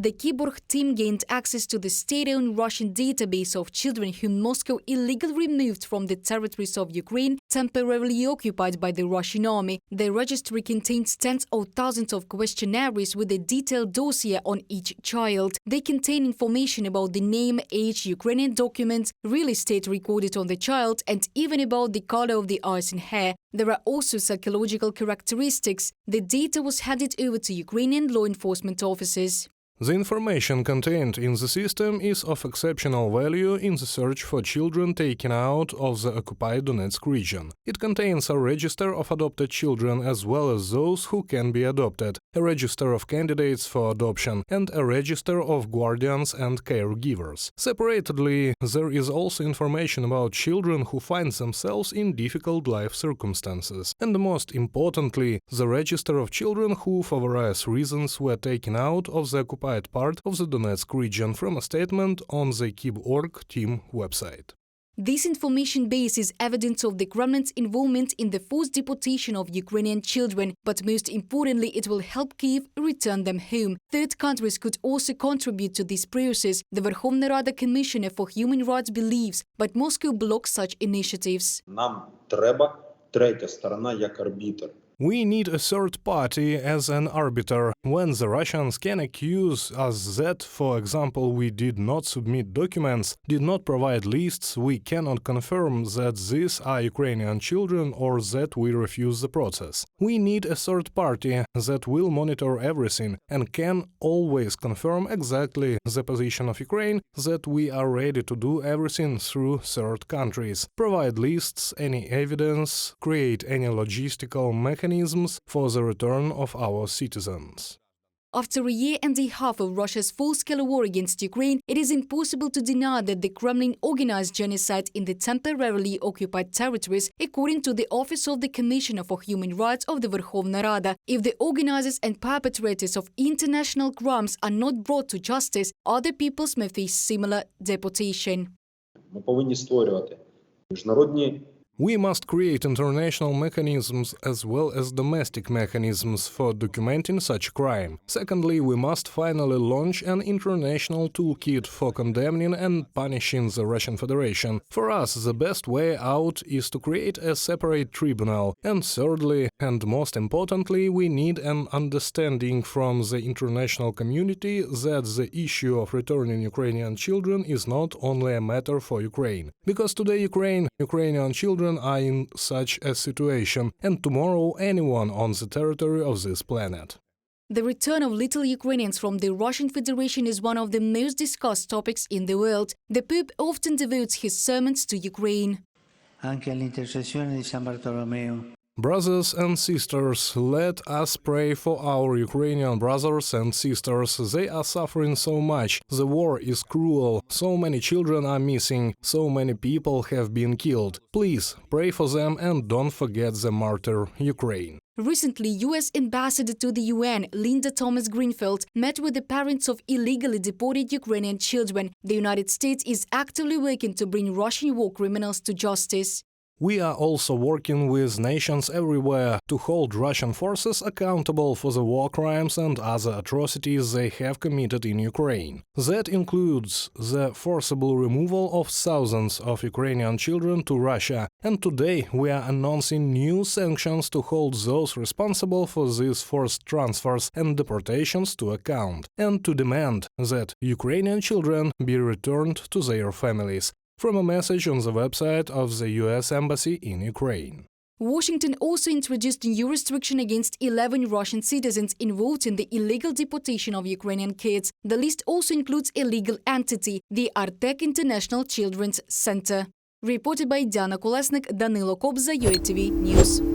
The KibOrg team gained access to the state-owned Russian database of children whom Moscow illegally removed from the territories of Ukraine temporarily occupied by the Russian army. The registry contains tens of thousands of questionnaires with a detailed dossier on each child. They contain information about the name, age, Ukrainian documents, real estate recorded on the child, and even about the color of the eyes and hair. There are also psychological characteristics. The data was handed over to Ukrainian law enforcement officers. The information contained in the system is of exceptional value in the search for children taken out of the occupied Donetsk region. It contains a register of adopted children as well as those who can be adopted, a register of candidates for adoption, and a register of guardians and caregivers. Separately, there is also information about children who find themselves in difficult life circumstances, and most importantly, the register of children who, for various reasons, were taken out of the occupied part of the Donetsk region from a statement on the KibOrg team website. This information base is evidence of the Kremlin's involvement in the forced deportation of Ukrainian children, but most importantly, it will help Kyiv return them home. Third countries could also contribute to this process, the Верховна Рада Commissioner for Human Rights believes, but Moscow blocks such initiatives. Нам треба третя сторона як арбітр. We need a third party as an arbiter. When the Russians can accuse us that, for example, we did not submit documents, did not provide lists, we cannot confirm that these are Ukrainian children or that we refuse the process. We need a third party that will monitor everything and can always confirm exactly the position of Ukraine, that we are ready to do everything through third countries, provide lists, any evidence, create any logistical mechanisms for the return of our citizens. After a year and a half of Russia's full-scale war against Ukraine, it is impossible to deny that the Kremlin organized genocide in the temporarily occupied territories, according to the Office of the Commissioner for Human Rights of the Verkhovna Rada. If the organizers and perpetrators of international crimes are not brought to justice, other peoples may face similar deportation. Ми повинні створювати міжнародні We must create international mechanisms as well as domestic mechanisms for documenting such crime. Secondly, we must finally launch an international toolkit for condemning and punishing the Russian Federation. For us, the best way out is to create a separate tribunal. And thirdly, and most importantly, we need an understanding from the international community that the issue of returning Ukrainian children is not only a matter for Ukraine. Because today Ukrainian children are in such a situation, and tomorrow anyone on the territory of this planet. The return of little Ukrainians from the Russian Federation is one of the most discussed topics in the world. The Pope often devotes his sermons to Ukraine. Anche all'intercessione di San Bartolomeo. Brothers and sisters, let us pray for our Ukrainian brothers and sisters. They are suffering so much. The war is cruel. So many children are missing. So many people have been killed. Please pray for them and don't forget the martyr Ukraine. Recently, U.S. Ambassador to the UN, Linda Thomas-Greenfield, met with the parents of illegally deported Ukrainian children. The United States is actively working to bring Russian war criminals to justice. We are also working with nations everywhere to hold Russian forces accountable for the war crimes and other atrocities they have committed in Ukraine. That includes the forcible removal of thousands of Ukrainian children to Russia, and today we are announcing new sanctions to hold those responsible for these forced transfers and deportations to account, and to demand that Ukrainian children be returned to their families. From a message on the website of the U.S. Embassy in Ukraine. Washington also introduced a new restriction against 11 Russian citizens involved in the illegal deportation of Ukrainian kids. The list also includes a legal entity, the Artek International Children's Center. Reported by Diana Kolesnik, Danilo Kobza, UATV News.